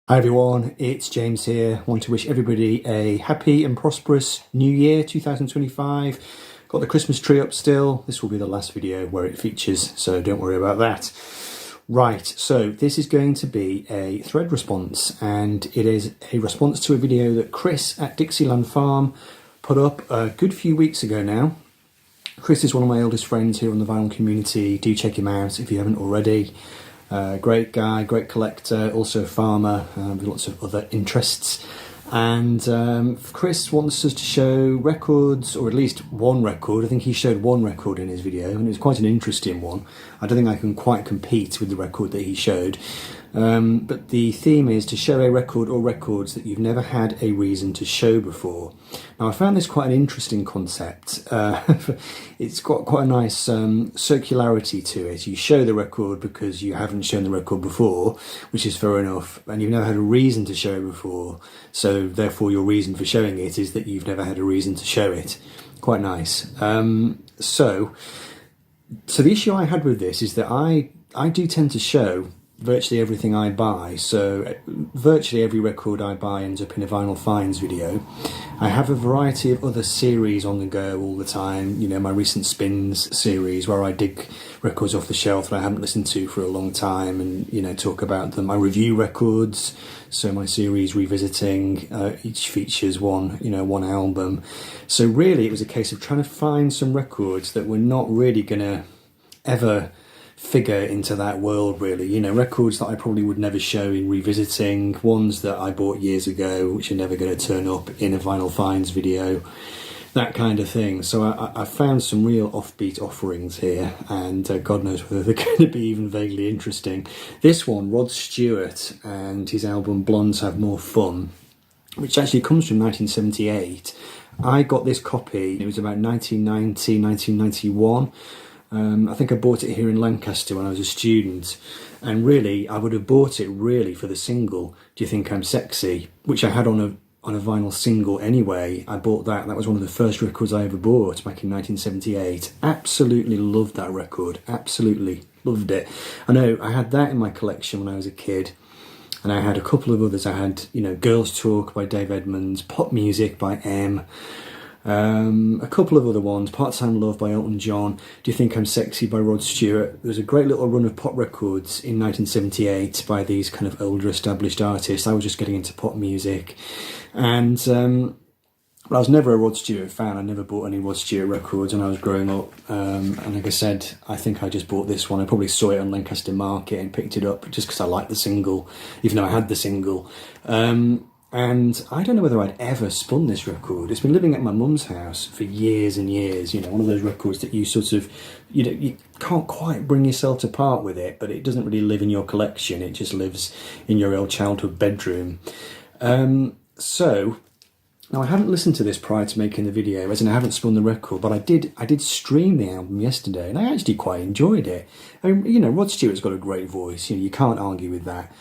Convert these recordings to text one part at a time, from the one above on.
Hi everyone, it's James here. I want to wish everybody a happy and prosperous new year 2025. Got the Christmas tree up still. This will be the last video where it features, so don't worry about that. Right, so this is going to be a thread response, and it is a response to a video that Kris at Dixieland Farm put up a good few weeks ago now. Kris is one of my oldest friends here on the vinyl community. Do check him out if you haven't already. Great guy, great collector, also a farmer with lots of other interests. And Kris wants us to show records, or at least one record. I think he showed one record in his video, and it was quite an interesting one. I don't think I can quite compete with the record that he showed. But the theme is to show a record or records that you've never had a reason to show before. Now I found this quite an interesting concept. It's got quite a nice circularity to it. You show the record because you haven't shown the record before, which is fair enough, and you've never had a reason to show it before, so therefore your reason for showing it is that you've never had a reason to show it. Quite nice. So the issue I had with this is that I do tend to show virtually everything I buy, so virtually every record I buy ends up in a Vinyl Finds video. I have a variety of other series on the go all the time, you know, my recent spins series where I dig records off the shelf that I haven't listened to for a long time and, you know, talk about them. I review records, so my series Revisiting, each features one album. So really it was a case of trying to find some records that were not really gonna ever figure into that world, really, you know, records that I probably would never show in Revisiting, ones that I bought years ago which are never going to turn up in a Vinyl Finds video, that kind of thing. So I found some real offbeat offerings here, and God knows whether they're going to be even vaguely interesting. This one, Rod Stewart and his album Blondes Have More Fun, which actually comes from 1978. I got this copy, it was about 1990, 1991. I think I bought it here in Lancaster when I was a student, and really I would have bought it really for the single Do You Think I'm Sexy, which I had on a vinyl single anyway. I bought that was one of the first records I ever bought back in 1978. Absolutely loved that record, absolutely loved it. I know I had that in my collection when I was a kid, and I had a couple of others. I had, you know, Girls Talk by Dave Edmunds, Pop Music by M, a couple of other ones, Part-Time Love by Elton John, Do You Think I'm Sexy by Rod Stewart. There was a great little run of pop records in 1978 by these kind of older established artists. I was just getting into pop music, and I was never a Rod Stewart fan. I never bought any Rod Stewart records when I was growing up, and like I said, I think I just bought this one. I probably saw it on Lancaster Market and picked it up just because I liked the single, even though I had the single. And I don't know whether I'd ever spun this record. It's been living at my mum's house for years and years. You know, one of those records that you sort of, you know, you can't quite bring yourself to part with it, but it doesn't really live in your collection. It just lives in your old childhood bedroom. So now I haven't listened to this prior to making the video, as in I haven't spun the record, but I did stream the album yesterday, and I actually quite enjoyed it. I mean, you know, Rod Stewart's got a great voice. You know, you can't argue with that.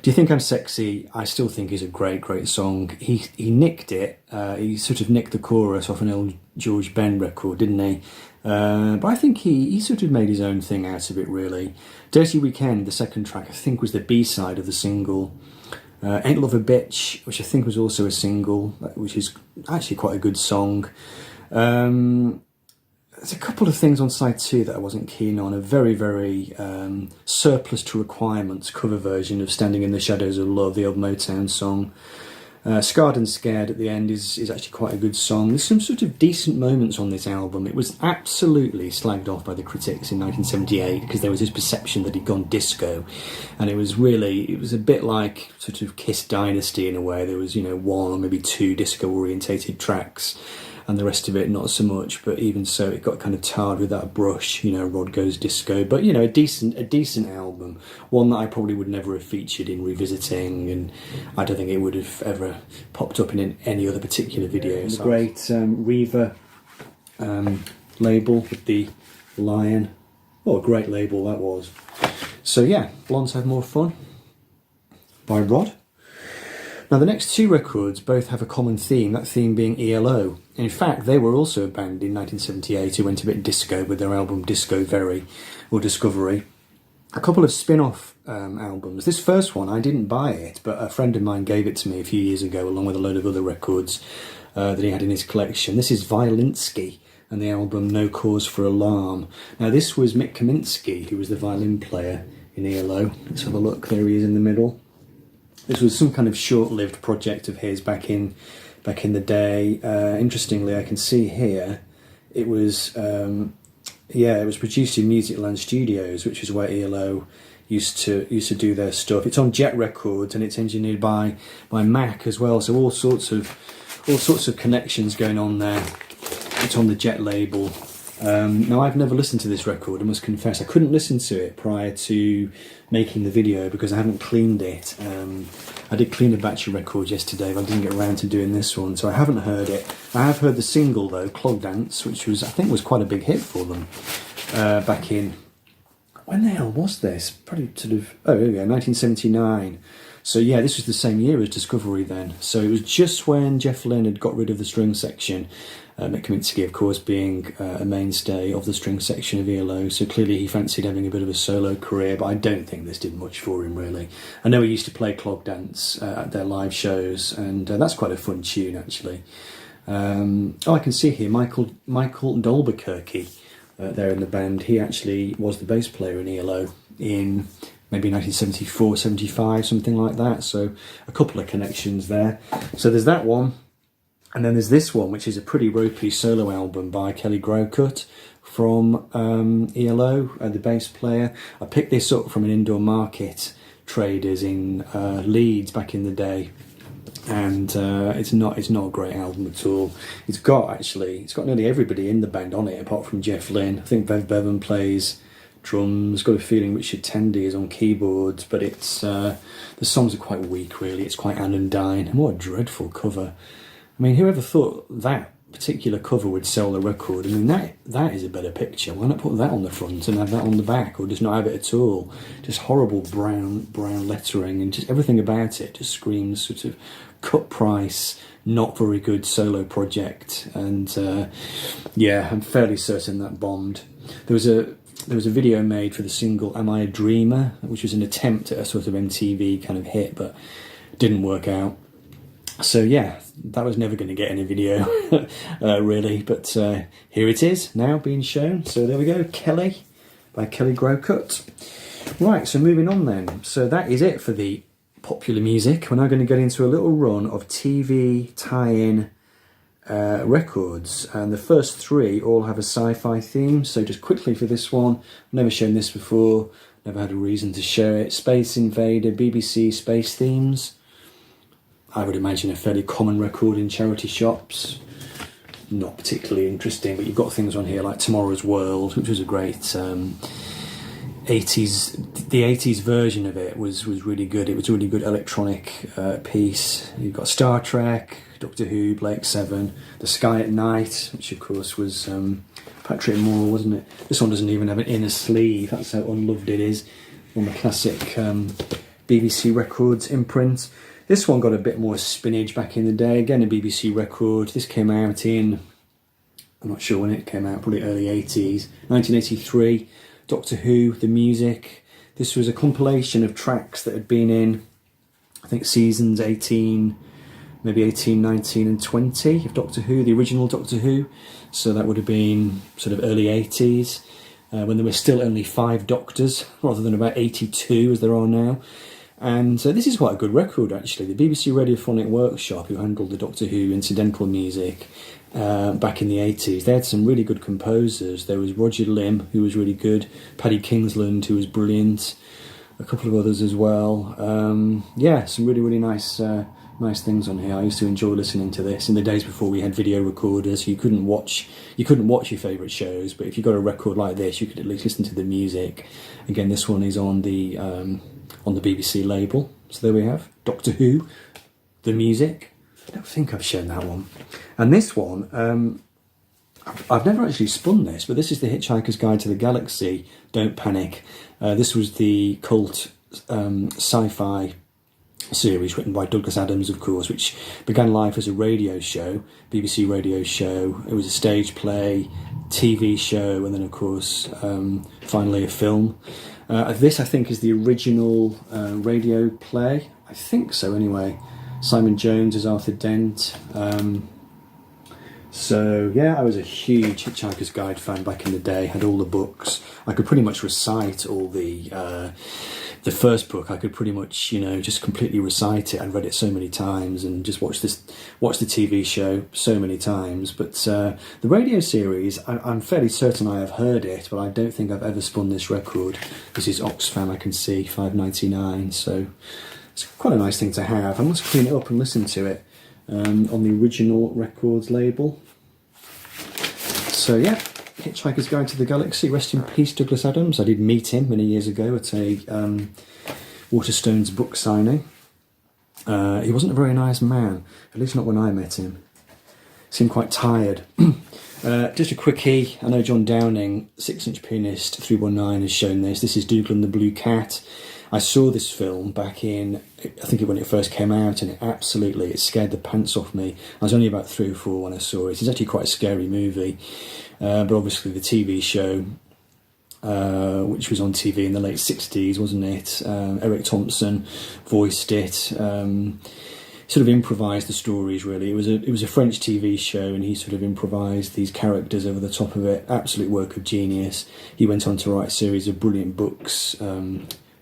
Do You Think I'm Sexy, I still think is a great song. He nicked it, he sort of nicked the chorus off an old George Ben record, didn't he? But I think he sort of made his own thing out of it, really. Dirty Weekend, the second track, I think was the B-side of the single. Ain't Love a Bitch, which I think was also a single, which is actually quite a good song. There's a couple of things on side 2 that I wasn't keen on. A very surplus to requirements cover version of Standing in the Shadows of Love, the old Motown song. Scarred and Scared at the end is actually quite a good song. There's some sort of decent moments on this album. It was absolutely slagged off by the critics in 1978 because there was this perception that he'd gone disco, and it was a bit like sort of Kiss Dynasty in a way. There was, you know, 1 or maybe 2 disco orientated tracks, and the rest of it not so much, but even so it got kind of tarred with that brush, you know, Rod Goes Disco. But, you know, a decent album, one that I probably would never have featured in Revisiting, and I don't think it would have ever popped up in any other particular video. The great Reva label with the lion. What a great label that was. So yeah, Blondes Have More Fun by Rod. Now the next 2 records both have a common theme, that theme being ELO. In fact, they were also a band in 1978 who went a bit disco with their album Disco Very, or Discovery. a couple of spin-off albums. This first one, I didn't buy it, but a friend of mine gave it to me a few years ago, along with a load of other records that he had in his collection. This is Violin, and the album No Cause for Alarm. Now, this was Mick Kaminsky, who was the violin player in ELO. Let's have a look. There he is in the middle. This was some kind of short-lived project of his back in the day. Interestingly, I can see here it was it was produced in Musicland Studios, which is where ELO used to do their stuff. It's on Jet Records and it's engineered by Mac as well. So all sorts of connections going on there. It's on the Jet label. Now, I've never listened to this record, I must confess. I couldn't listen to it prior to making the video because I haven't cleaned it. I did clean a batch of records yesterday, but I didn't get around to doing this one, so I haven't heard it. I have heard the single, though, Clog Dance, which I think was quite a big hit for them back in... When the hell was this? Probably sort of... Oh, here we go, 1979. So, yeah, this was the same year as Discovery then. So it was just when Jeff Lynne had got rid of the string section. Mick Kaminsky, of course, being a mainstay of the string section of ELO, so clearly he fancied having a bit of a solo career, but I don't think this did much for him, really. I know he used to play Clog Dance at their live shows, and that's quite a fun tune, actually. I can see here Michael Dolberkirky there in the band. He actually was the bass player in ELO in maybe 1974, 75, something like that, so a couple of connections there. So there's that one. And then there's this one, which is a pretty ropey solo album by Kellygrut from ELO, the bass player. I picked this up from an indoor market traders in Leeds back in the day, and it's not a great album at all. It's got nearly everybody in the band on it apart from Jeff Lynne. I think Bev Bevan plays drums. Got a feeling Richard Tandy is on keyboards, but it's the songs are quite weak, really. It's quite anodyne. And what a dreadful cover. I mean, whoever thought that particular cover would sell the record? I mean, that is a better picture. Why not put that on the front and have that on the back, or just not have it at all? Just horrible brown lettering, and just everything about it just screams sort of cut price, not very good solo project. And yeah, I'm fairly certain that bombed. There was a video made for the single "Am I a Dreamer," which was an attempt at a sort of MTV kind of hit, but didn't work out. So yeah, that was never going to get in a video, really, but here it is now being shown. So there we go, Kelly by Kellygrut. Right, so moving on then. So that is it for the popular music. We're now going to get into a little run of TV tie-in records, and the first three all have a sci-fi theme. So just quickly for this one, I've never shown this before, never had a reason to show it. Space Invader, BBC Space Themes. I would imagine a fairly common record in charity shops. Not particularly interesting, but you've got things on here like Tomorrow's World, which was a great 80s. The 80s version of it was really good. It was a really good electronic piece. You've got Star Trek, Doctor Who, Blake Seven, The Sky at Night, which of course was Patrick Moore, wasn't it? This one doesn't even have an inner sleeve. That's how unloved it is on the classic BBC Records imprint. This one got a bit more spinach back in the day. Again, a BBC record. This came out in, I'm not sure when it came out, probably early 80s. 1983, Doctor Who, the music. This was a compilation of tracks that had been in, I think, seasons 18, maybe 18, 19 and 20 of Doctor Who, the original Doctor Who. So that would have been sort of early 80s, when there were still only 5 Doctors, rather than about 82 as there are now. And this is quite a good record, actually. The BBC Radiophonic Workshop, who handled the Doctor Who incidental music back in the 80s, they had some really good composers. There was Roger Limb, who was really good, Paddy Kingsland, who was brilliant, a couple of others as well. Yeah, some really, really nice things on here. I used to enjoy listening to this in the days before we had video recorders. You couldn't watch your favourite shows, but if you got a record like this, you could at least listen to the music. Again, this one is on the BBC label. So there we have Doctor Who, the music. I don't think I've shown that one. And this one, I've never actually spun this, but this is the Hitchhiker's Guide to the Galaxy, Don't Panic. This was the cult sci-fi series written by Douglas Adams, of course, which began life as a radio show, BBC radio show. It was a stage play, TV show, and then, of course, finally a film. This, I think, is the original radio play. I think so, anyway. Simon Jones as Arthur Dent. So, yeah, I was a huge Hitchhiker's Guide fan back in the day. Had all the books. I could pretty much recite all the first book. I could pretty much, you know, just completely recite it. I'd read it so many times and just watched the TV show so many times. But the radio series, I'm fairly certain I have heard it, but I don't think I've ever spun this record. This is Oxfam, I can see, $5.99. So it's quite a nice thing to have. I must clean it up and listen to it on the original records label. So yeah, Hitchhiker's Guide to the Galaxy. Rest in peace, Douglas Adams. I did meet him many years ago at a Waterstones book signing. He wasn't a very nice man, at least not when I met him. Seemed quite tired. Just a quickie. I know John Downing, 6-inch pianist, 319, has shown this. This is Dougal and the Blue Cat. I saw this film back in, I think when it first came out, and it scared the pants off me. I was only about 3 or 4 when I saw it. It's actually quite a scary movie. But obviously the TV show, which was on TV in the late 60s, wasn't it? Eric Thompson voiced it. Sort of improvised the stories, really. It was a French TV show, and he sort of improvised these characters over the top of it. Absolute work of genius. He went on to write a series of brilliant books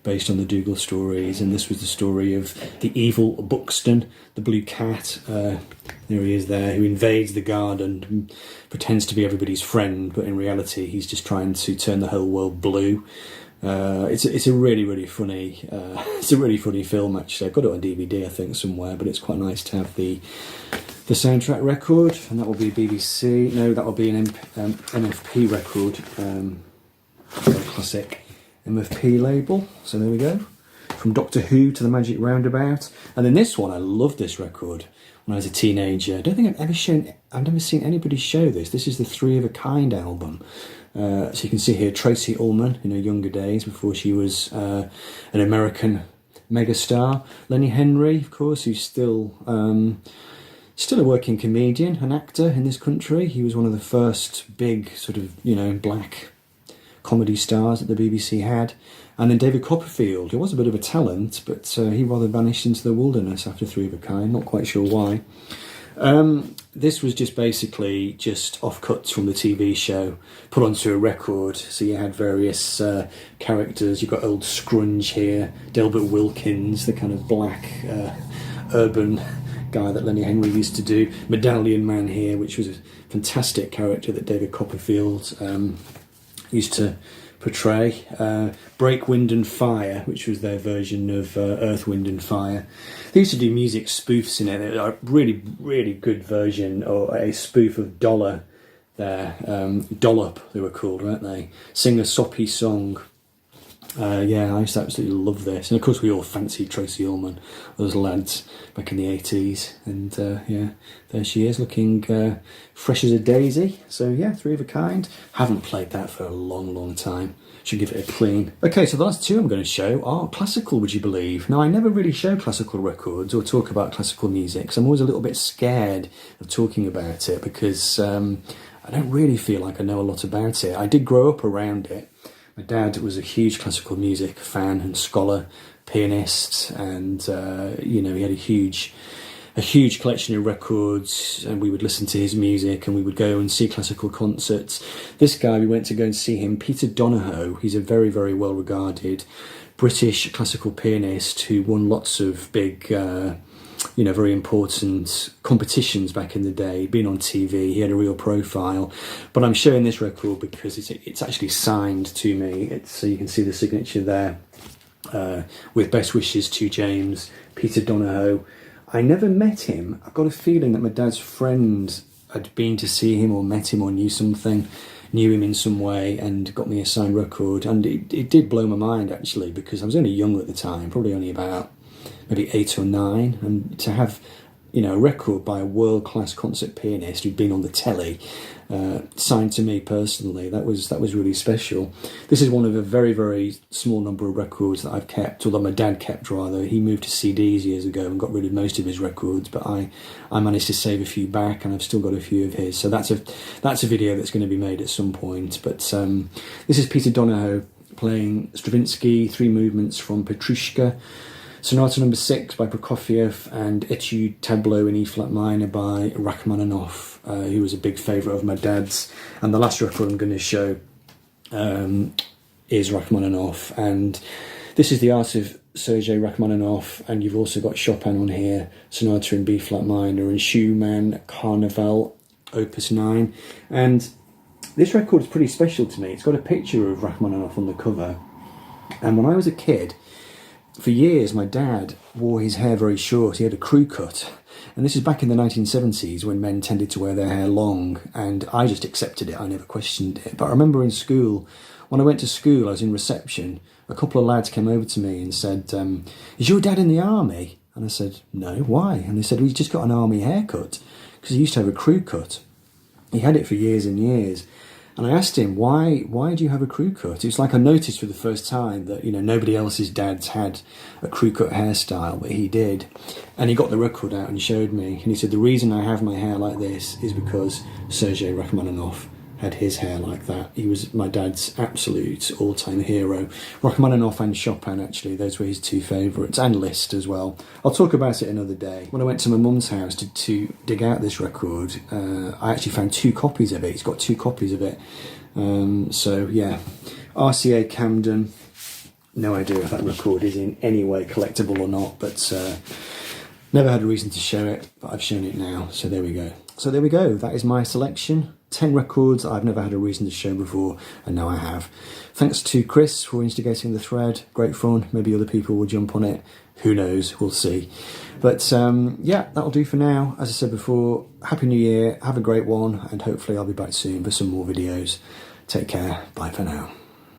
based on the Dougal stories, and this was the story of the evil Buxton, the blue cat. There he is there, who invades the garden and pretends to be everybody's friend, but in reality he's just trying to turn the whole world blue. It's a really, really funny it's a really funny film, actually. I've got it on DVD, I think, somewhere, but it's quite nice to have the soundtrack record, and that will be BBC. No, that will be an MFP record, classic MFP label. So there we go, from Doctor Who to the Magic Roundabout. And then this one, I loved this record when I was a teenager. I don't think I've never seen anybody show this. This is the Three of a Kind album. So you can see here Tracy Ullman in her younger days, before she was an American megastar. Lenny Henry, of course, who's still a working comedian, an actor in this country. He was one of the first big sort of, you know, black comedy stars that the BBC had. And then David Copperfield, who was a bit of a talent, but he rather vanished into the wilderness after Three of a Kind, not quite sure why. This was just basically just offcuts from the TV show put onto a record. So you had various characters. You've got old Scrunge here, Delbert Wilkins, the kind of black urban guy that Lenny Henry used to do. Medallion Man here, which was a fantastic character that David Copperfield used to portray. Break, Wind and Fire, which was their version of Earth, Wind and Fire. They used to do music spoofs in it. A really, really good version, or a spoof of Dollar there. Dollop, they were called, weren't they? Sing a Soppy Song. Yeah, I used to absolutely love this. And of course we all fancied Tracy Ullman, those lads, back in the 80s. And yeah, there she is, looking fresh as a daisy. So yeah, Three of a Kind. Haven't played that for a long, long time. Should give it a clean. Okay, so the last two I'm going to show are classical, would you believe? Now, I never really show classical records or talk about classical music, because I'm always a little bit scared of talking about it, because I don't really feel like I know a lot about it. I did grow up around it. My dad was a huge classical music fan and scholar, pianist, and you know, he had a huge collection of records, and we would listen to his music, and we would go and see classical concerts. This guy, we went to go and see him, Peter Donahoe. He's a very, very well regarded British classical pianist who won lots of big you know, very important competitions back in the day. He'd been on TV, he had a real profile. But I'm showing this record because it's actually signed to me. So you can see the signature there, with best wishes to James, Peter Donahoe. I never met him. I've got a feeling that my dad's friend had been to see him or met him or knew him in some way, and got me a signed record. And it did blow my mind, actually, because I was only young at the time, probably only about maybe 8 or 9, and to have, you know, a record by a world-class concert pianist who'd been on the telly signed to me personally, that was really special. This is one of a very, very small number of records that I've kept, although my dad kept, rather. He moved to CDs years ago and got rid of most of his records, but I managed to save a few back, and I've still got a few of his. So that's a video that's going to be made at some point. But this is Peter Donahoe playing Stravinsky, 3 movements from Petrushka, Sonata No. 6 by Prokofiev, and Etude Tableau in E-flat minor by Rachmaninoff, who was a big favourite of my dad's. And the last record I'm going to show is Rachmaninoff, and this is the art of Sergei Rachmaninoff, and you've also got Chopin on here, Sonata in B-flat minor, and Schumann Carnival, Opus 9. And this record is pretty special to me. It's got a picture of Rachmaninoff on the cover, and when I was a kid, for years my dad wore his hair very short. He had a crew cut, and this is back in the 1970s when men tended to wear their hair long, and I just accepted it. I never questioned it. But I remember in school, when I went to school, I was in reception, a couple of lads came over to me and said, is your dad in the army? And I said, no, why? And they said, well, he's just got an army haircut, because he used to have a crew cut. He had it for years and years. And I asked him, why do you have a crew cut? It's like I noticed for the first time that, you know, nobody else's dads had a crew cut hairstyle, but he did. And he got the record out and showed me. And he said, the reason I have my hair like this is because Sergei Rachmaninoff had his hair like that. He was my dad's absolute all-time hero. Rachmaninoff and Chopin, actually, those were his 2 favourites, and Liszt as well. I'll talk about it another day. When I went to my mum's house to dig out this record, I actually found 2 copies of it. He's got 2 copies of it. So yeah, RCA Camden. No idea if that record is in any way collectible or not, but never had a reason to show it, but I've shown it now, so there we go. So there we go, that is my selection. 10 records I've never had a reason to show before, and now I have. Thanks to Kris for instigating the thread. Great fun. Maybe other people will jump on it. Who knows? We'll see. But yeah, that'll do for now. As I said before, Happy New Year. Have a great one, and hopefully I'll be back soon for some more videos. Take care. Bye for now.